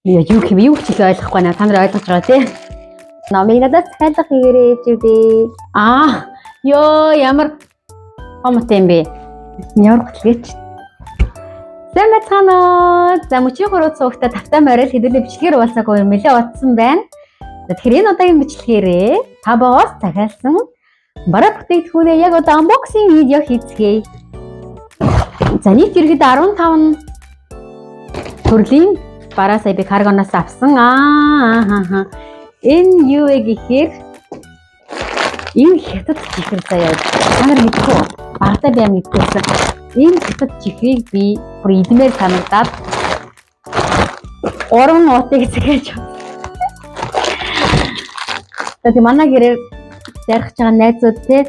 Юу гэв юу ч ойлгохгүй наа. Та нар ойлгож байгаа тий. Номыг надад захиалах хэрэгээ ээжүүдээ. Ёо ямар хомт юм бэ? Ямар хөтлөгч. Сайн байцгаана. За мөчийн хурууд суугтаа тавтай морил хэдүүлээ бичлэгээр уулзаагүй нэлээ утсан байна. Тэгэхээр энэ удаагийн бичлэгээрээ та богоос захиалсан бараа бүтээгдэхүүнээ яг одоо unboxing видео хийцгээе. За нийт ерөөд 15 төрлийн бараа сая би каргоноос авсан. Энэ юу вэ гэхээр энэ хятад чихэр заяа. Та нар мэдгүй багтаа би мэдчихсэн. Энэ хятад чихрийг би бүр идмээр санагдаад 3 нуутыг захиалж авсан. Тэгээд манай гэрээр ярих байгаа найзууд те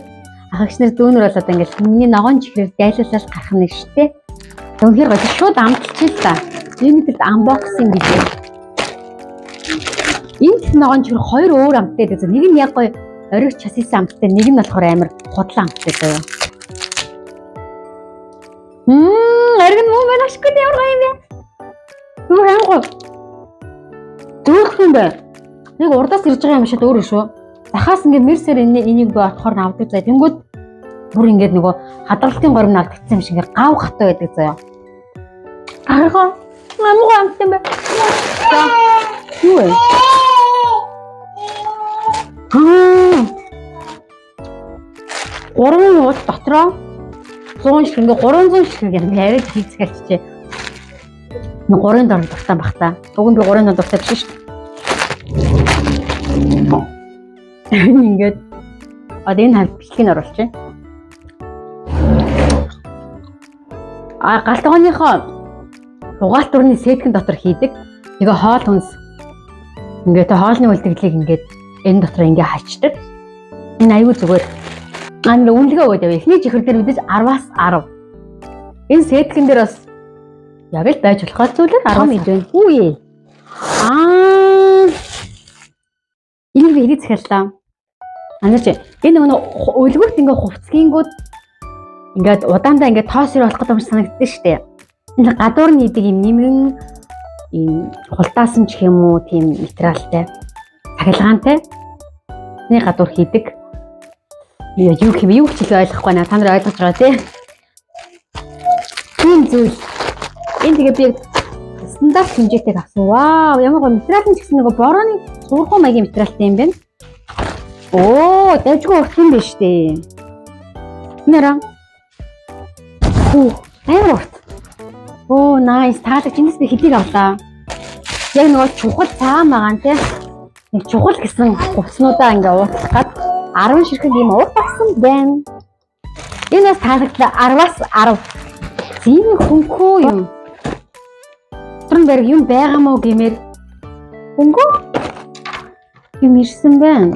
ахагч нар дүүнер болоод ингээл миний ногоон чихрээр дайлуулаад гарах нэг штэ. Үнэхээр гоё шууд амталчих л та. Limited unboxing гэдэг. Энэ ногоон чихэр хоёр өөр амттай гэдэг. Нэг нь яг гоё ориг часисан амттай, нэг нь болохоор амар худлаа амттай заяа. Ориг нь муу манашгүй ямар гоё юм бэ? Юу хангой. Дүүх юм бэ? Нэг урдаас ирж байгаа юм шат өөр шүү. Захаас ингээд мерсээр энийг би отохоор авдаг заяа. Тэнгүүд бүр ингээд нөгөө хадгалтын горим алдагдсан юм шиг ингээд гав хатаа байдаг заяа. Арга намуу амт юм бэ? Юу вэ? Гурван нуут дотроо 100 шиг ингээ 300 шиг юм яриад хийцгэлчээ. Нэг 3 дор дуртай бахта. Уг нь би 3 дуртай биш шүү. Ингээд одоо энэ хальт бичлэгийг оруулчих. Галтгооныхоо угаалт урны сеткэн дотор хийдэг. Тэгээ хоол хүнс. Ингээд хоолны үлдэгдлийг ингээд энэ дотор ингээ хачдаг. Энэ аюул зүгээр. Анаа үнэлгээ өгөөд яваа. Эхний чихэр дээр мэдээж 10-аас 10. Энэ сеткэн дээр бас яг л байж болох зүйлэр 10 мэд байна. Үгүй ээ. Энэ би хэрэг захиаллаа. Анаач энэ нөгөө өлгөрт ингээ хувцгийнгүүд ингээд удаандаа ингээ тоос ирэх болох гэдэг юм санагддаг шүү дээ. Энэ гадуур нийдэг юм нэмрэн ийм хулдаасан ч юм уу тийм материалтай цахилгаантай нэг гадуур хийдэг. Юу гэв юу ч ойлгохгүй наа. Та нар ойлгож байгаа тий. Тийм зүйл. Энэ тэгээ би стандарт хэмжээтэйг авсан. Вау, ямар гоё материал нь ч гэсэн нөгөө борооны сурхуу маягийн материалтай юм байна. Дэвжгүй урт юм биш үү? Нэраа. Амар урт. Nice. Таалагч энэс би хэдийг авлаа. Яг нөгөө чухал цаан байгаа нь тий. Нэг чухал гэсэн хувцснуудаа ингээ ууцлах гад 10 ширхэг юм урт авсан байна. Энэ бас таалагдлаа 10-аас 10. Зин хөнгөө юм. Тэрнээр юм байгаа мó гэмээр хөнгөө юм ирсэн байна.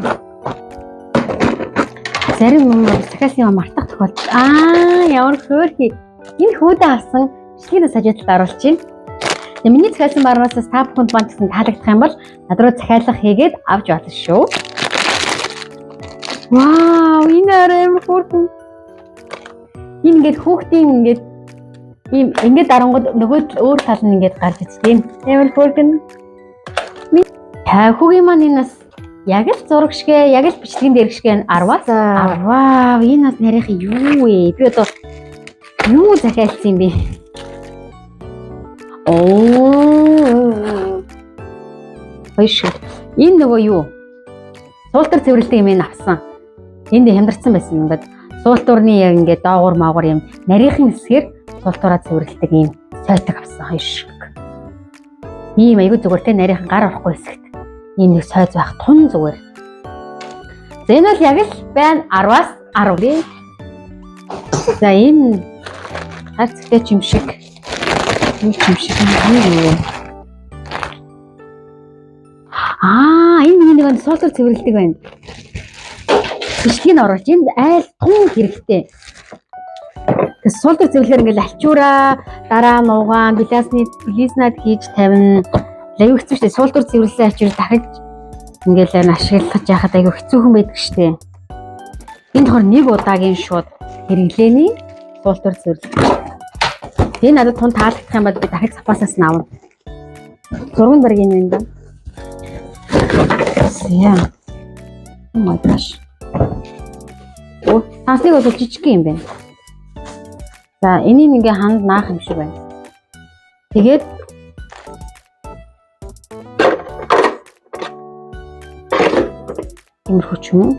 Зарим юм захиас юм мартах тохиолдол. Ямар хөөрхий. Энэ хүүдээ авсан бичлэгийг сажиалт оруулчих. Миний захиалсан баруунаас та бүхэнд банд гэсэн таалагдах юм бол над руу захиалга хийгээд авч болно шүү. Вау, энэ амар хөөрхөн. Энэ ингээд хүүхдийн ингээд ийм ингээд дарангууд нөгөө өөр тал нь ингээд гарч ирсэн. Амар хөөрхөн. Хүүгийн маань энэ нас яг л зураг шигэ, яг л бичлэгэн дээр шигэ 10-аас 10. Вау, энэ нас нарийнх юу вэ? Би одоо юу захиалсан юм бэ? Хоёш. Энэ нөгөө юу? Суултар цэвэрлдэг юм ин авсан. Энд хямдарсан байсан юм байна. Суултурны яг ингээд доогуур маагуур юм нарийнхан хэсгээр суултураа цэвэрлдэг юм сойтог авсан. Хоёш. Ийм айгүй зүгээр те нарийнхан гар орохгүй хэсэгт. Ийм нэг сойз байх тун зүгээр. За энэ бол яг л байна 10-аас 10. За энэ харцтай юм шиг. Юу юм шиг юм. Энэ нэг нь суултар цэвэрлдэг байна. Бичлэгийг оруулж энд айл тун хэрэгтэй. Тэс суултар цэвэрлэхээр ингээл альчуура дараа нуугаан биласнад хийж тавина. Аюу хэцүү шүү дээ. Суултар цэвэрлсэн ачаар дахиж ингээл ашиглаж яхад аюу хэцүүхэн байдаг шүү дээ. Энэ тохор нэг удаагийн шууд хэрэглээний суултар цэвэрлэх. Энэ надад тун таалагдах юм бол би дахиж запасаас нь авна. Зурган бараг энэ байна да. Яа. Oh my gosh. Оо, таслыг бол жижиг юм байна. За, энийг ингээ ханд наах юм шиг байна. Тэгээд иймэрхүү ч юм уу.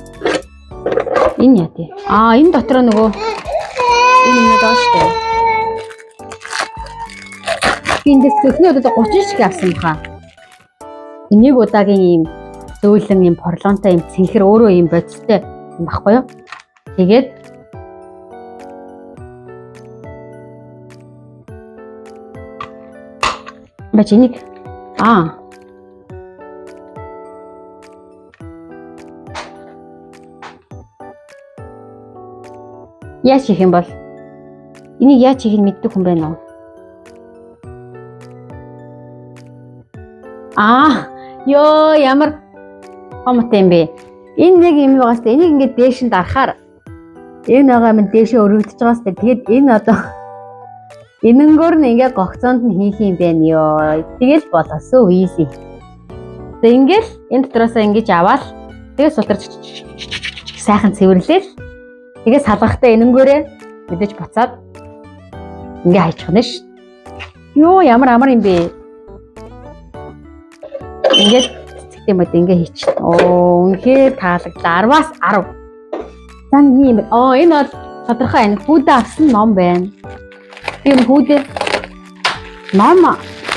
Энэ яа тий. Энэ дотор нөгөө энэ дооштой. Эндээс зөвхөн одоо 30 шиг авсан баха. Энийг удаагийн ийм зөөлөн ийм порлонтой ийм цэнхэр өөрөө ийм бодистой юм баггүй юу? Тэгээд бач энийг яаж хийх юм бол энийг яаж хийхийг мэддэг хүн байна уу? Ёо ямар хомт юм бэ? Энэ нэг юм байгаас тэ энийг ингээд дээш нь дарахаар энэ байгаа юм дээшээ өргөдөж байгаас тэ тэгээд энэ одоо энэнгөр нь ингээд гогцоонд нь хийх юм байна ёо. Тэгэл болосоо easy. Тэгээд ингээд энэ дотроосоо ингэж аваад тэгээд султарч сайхан цэвэрлээл. Тэгээд салгахтаа энэнгөрөө мэдээж буцаад ингээ хайчих нь ш. Ёо ямар амар юм бэ? Ингээд цэцэгтэй мод ингээ хийчих. Үнэхээр таалагдлаа. 10-аас 10. Зан юм. Энэ бол тодорхой энэ хүүдээ авсан ном байна. Тийм хүүдээ ном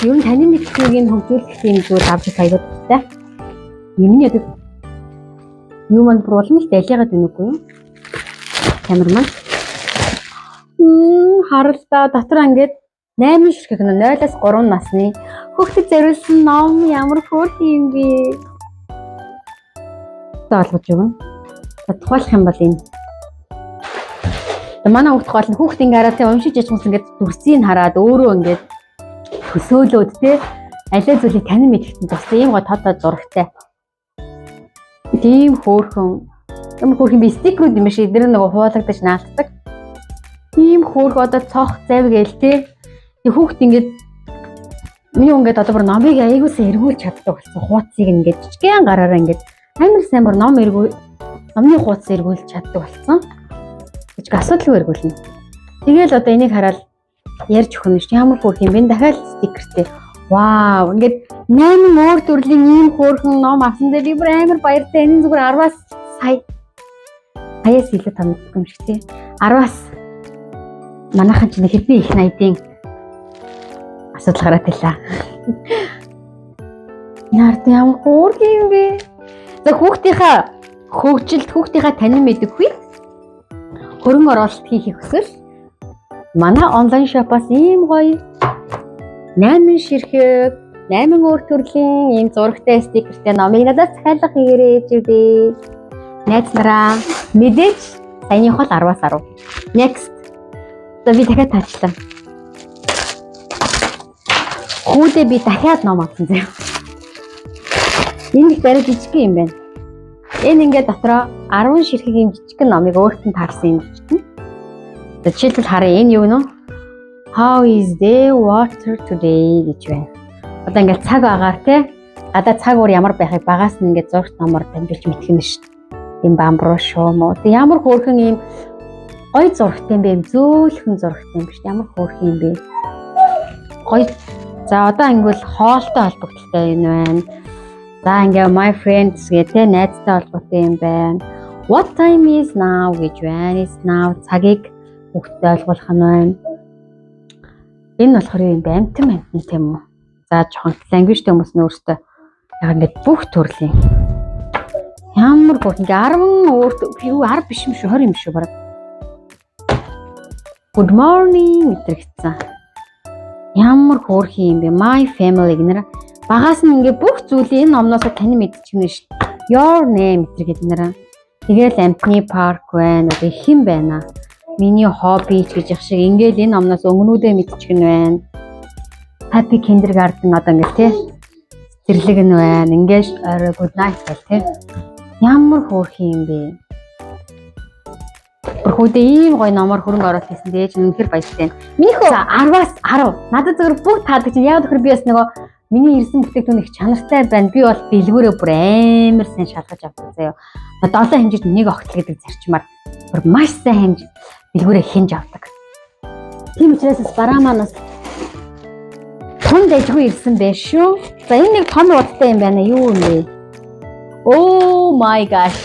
юу таны мэдхүйг хөгжүүлэх юм зүйл авч саягаад байна. Юмны яд юу мандруулмал дэлийгаад байна үгүй юу? Камерман. Харалтаа дотор ингээд 8 ширхэг 0-аас 3 насны хүүхдэд зориулсан ном ямар хөөрхөн юм бэ? Таалгаж өгнө. Тухайлах юм бол энэ. Манай хүүхд ингээ хараад тэ уншиж яж хүмүүс ингээд дүрсийг хараад өөрөө ингээд төсөөлөөд тэ алей зүйлийг танин мэдгэсэн тустай ийм гоо тод зурагтай. Тийм хөөрхөн. Ямар хөөрхөн би стикерүүд юм шиг эдгээр нөгөө хуулагдаж наалтдаг. Тийм хөөрхөн одоо цох завь гээл тэ. Хүүхд ингээд миний ингээд одоо бүр номыг аягуулсан эргүүлж чаддаг болсон. Хуудсыг ингээд жижигхэн гараараа ингээд амар сайн бүр номны хуудас эргүүлж чаддаг болсон. Гэж асуудалгүй эргүүлнэ. Тэгэл одоо энийг хараад ярьж өгнө ш. Ямар хөөрхөн юм бэ? Дахиад стикертэй. Вау, ингээд 8 өөр төрлийн ийм хөөрхөн ном авсан дээр би бүр амар баяртай. Энэ зүгээр 10-аас саяас илүү томдсон юм шиг тий. 10-аас манайхан ч хэдэн их 80-ийн асуудал гараад байлаа. Нарт ямар хөөрхөн юм бэ? За хүүхдийнхаа хөгжилд хүүхдийнхаа танин мэдэггүй хөрөнгө оруулалт хийх хүсвэл манай онлайн шопоос ийм гоё 8 ширхэг 8 өөр төрлийн ийм зурагтай стикертэй номыг надад захиалга хийгээрэй гэвдээ. Найз нараа мэдээж саяных бол 10-аас 10. Next. За би дахиад таачлаа. Хүүдээ би дахиад ном авсан заяа. Энэ их барай жижиг юм байна. Энэ ингээд дотроо 10 ширхгийн жижигхэн номыг өөртөө таарсан юм жижигхэн. За жишээлбэл харъя энэ юу нэ? How is the water today гэж байна. Одоо ингээд цаг агаар те гадаа цаг уур ямар байхыг багаас нь ингээд зургт номоор дамжуулж мэдхэн шүү дээ. Ийм бамбруу шуум уу. Ямар хөөрхөн ийм гоё зургтай юм бэ? Зөөлхөн зургтай юм биш. Ямар хөөрхөн юм бэ? Гоё. За одоо ингээд хоолтой холбогдолтой юм байна. За ингээ my friends гэдэг найзтай холбоотой юм байна. What time is now гэж байна. Is now цагийг хүүхдэд ойлгуулах нь байна. Энэ болохоор юм байна тийм үү? За жоохон language-тэй хүмүүс нь өөртөө яг ингээд бүх төрлийн ямар бүх ингээ 10 өөртөө юу 10 биш юм шүү 20 юм шүү бараг. Good morning гэтэрсэн. Ямар хөөрхөн юм бэ? My family гэнэ. Багаас нь ингээ бүх зүйлийг энэ номноос тань мэдчихнэ шүү. Your name гэдэг нэраа. Тэгэл Anthony Park байна. Одоо хэн байна? Миний хобби гэж их шиг ингээл энэ номноос өнгөнүүдээ мэдчихнэ байна. Happy kindergarten одоо ингээ тий. Зэрлэг нь байна. Ингээд good night гэл тий. Ямар хөөрхөн юм бэ? Хүүдээ ийм гоё номоор хөрөнгө оруулалт хийсэн дээж үнэхээр баяртай. Минийхөө 10-аас 10. Надад зөвхөн бүгд таадаг чинь яг зөвхөн би бас нөгөө Миний ирсэн бүтээгдэхүүн их чанартай байна. Би бол бэлгүүрээ бүр амар сайн шалгаж авдаг заяа. 7 хэмжээнд нэг огтл гэдэг зарчмаар бүр маш сайн бэлгүүрээ хинж авдаг. Тийм учраас бараа маань бас том дэжгүй ирсэн байх шүү. За энэ нэг том удаатай юм байна. Юу юм бэ? Oh my gosh.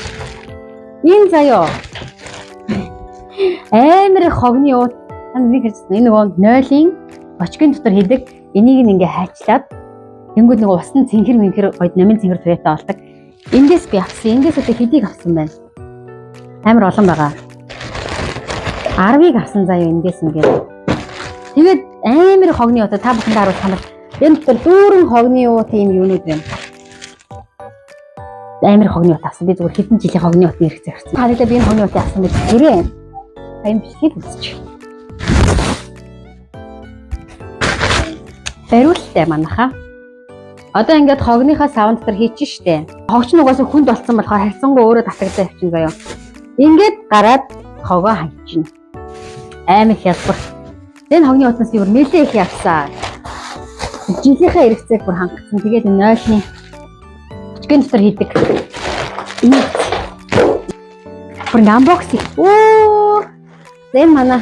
Энэ заяа. Амар хогны ууд. Нэг хэлсэн. Энэ нөгөө 0-ын бочгийн дотор хийдэг. Энийг ингээ хайчлаад тэнгүүд нөгөө усны цэнхэр мэнхэр гойд номын цэнхэр туяатай болдог. Эндээс би авсан. Эндээс одоо хэдийг авсан байна? Амар олон байгаа. 10-ыг авсан заяа эндээс ингээ. Тэгээд амар хогны уудаа та бүхэнд харуулах юм бол энэ дотор дүүрэн хогны уу тийм юунууд байна. Амар хогны уудаа авсан. Би зүгээр хэдэн жилийн хогны уудын ирэх зэрэгцсэн. Хаалаа би энэ хогны уудаа авсан гэж гэрээ. Энэ бичлэг үзчих. Бариултай манаха. Одоо ингээд хогныхаа савн дотор хийчих штэ. Хогч нь угаасаа хүнд болсон болохоор харьцангуй өөрөө татагдсан явчин заяа. Ингээд гараад хогоо хайчихна. Амар хялбар. Энэ хогны утас юу нэлээ их явсан. Жилийнхээ хэрэгцээг бүр хангацсан. Тэгээд 0-ны бочгийн дотор хийдэг. Бүр unboxing. Оо! Зэн манай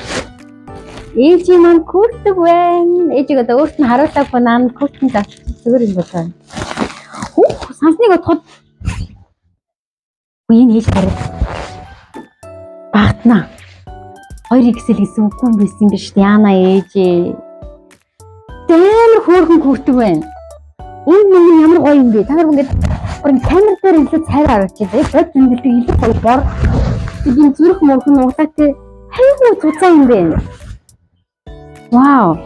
ээж маань күртэг байна. Ээжийг одоо өөрт нь харуулаагүй нaan күртэн завч зүгээр юм болоо. Сансныг бодоход энэ хийж хараад багтнаа. 2XL гэсэн үгүй юм байсан юм биш үү? Яна ээжээ. Амар хөөрхөн күртэг байна. Энэ ямар гоё юм бэ? Та нар ингээд камер дээр илүү цайг харагдчих. Яг зөндөлтэй илүү гоё бор. Энэ зүрх мөрхөн угаатай хайгуу цуцаа юм бэ? Вау.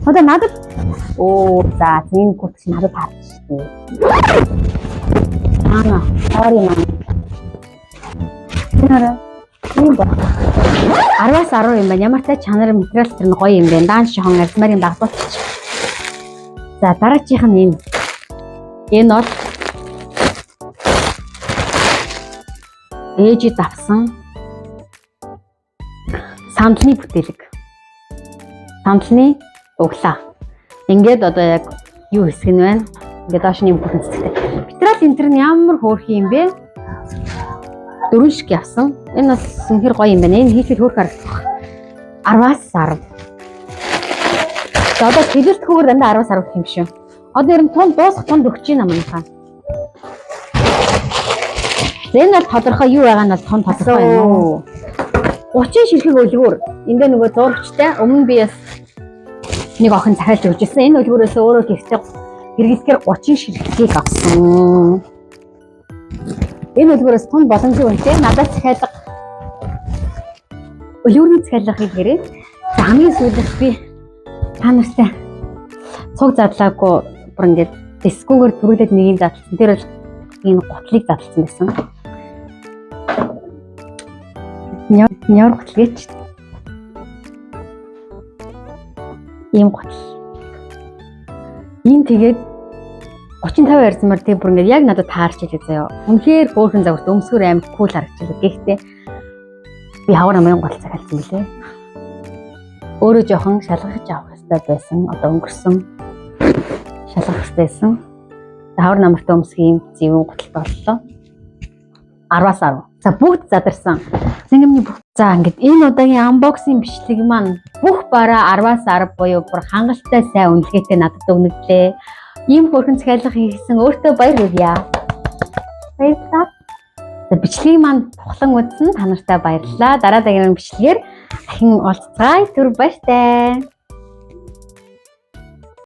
Одоо надад за энэ күртэг надад таарч штэ. Sorry маа. Тэрэ юм ба. 10-аас 10 юм байна. Ямар ч чанар материал тэр нь гоё юм байна. Даан шихон арзмарын дагуулчих. За дараачих нь энэ. Энэ бол ээжид авсан сандалны бүтээлэг. Сандалны углаа. Ингээд одоо яг юу хэсэг нь байна? Ингээд доошны юм бүхэнцтэй. Материал энэ төр нь ямар хөөрхөн юм бэ? 4 шиг явсан. Энэ бас үнэхэр гоё юм байна. Энэ хийхэл хөөрхөн харагдах. 10-аас 10. За одоо хэлэлтгүйгээр дандаа 10-аас 10 гэх юм шүү. Одоо ер нь тун дуусах тунд өгч байна манайхаа. Энэ бол тодорхой юу байгаа нь бол тун тодорхой юм уу? 30 ширхэг үлгүүр. Эндээ нөгөө зурагчтай өмнө би бас нэг охин захиалж өгч ирсэн. Энэ үлгүүрээс өөрөө хэрэглэхээр 30 ширхгийг авсан. Энэ үлгүүрээс тун боломжгүй үнэтэй надад захиалга үлгүүрний захиалгыг гэрээ. Хамгийн сүүлд би та нартай цуг задлаагүй бүр ингээд дискүүгээр төрүүлээд нэг юм задлсан. Тэр бол энэ готлыг задлсан байсан. Нёр готлгийч. Ийм готл. Ийм тэгээд 30-50 арзмаар тийм бүр ингээд яг надад таарч илээ заяа. Үнэхээр хөөрхөн загварт өмсгөр амар кул харагдчихлаа. Гэхдээ би хавар намын готл захиалсан билээ. Өөрөө жоохон шалгаж авах хэрэгтэй байсан. Одоо өнгөрсөн шалгах хэрэгтэйсэн. Хавар намартай өмсгөх юм зэвэн готл боллоо. 10-аас 10. За бүгд задарсан. Сэнгэмний бүх. За ингээд энэ удаагийн unboxing бичлэг маань бүх бараа 10-аас 10 буюу бүр хангалттай сайн үнэлгээтэй надад өгнөглөө. Ийм хөрхэн захиалга хийсэн өөртөө баяр хүргье. Баярлалаа. За бичлэгийг маань тухлан үзсэн та нартай баярлалаа. Дараа дараагийн бичлэгээр дахин уулзцай. Түр баяртай.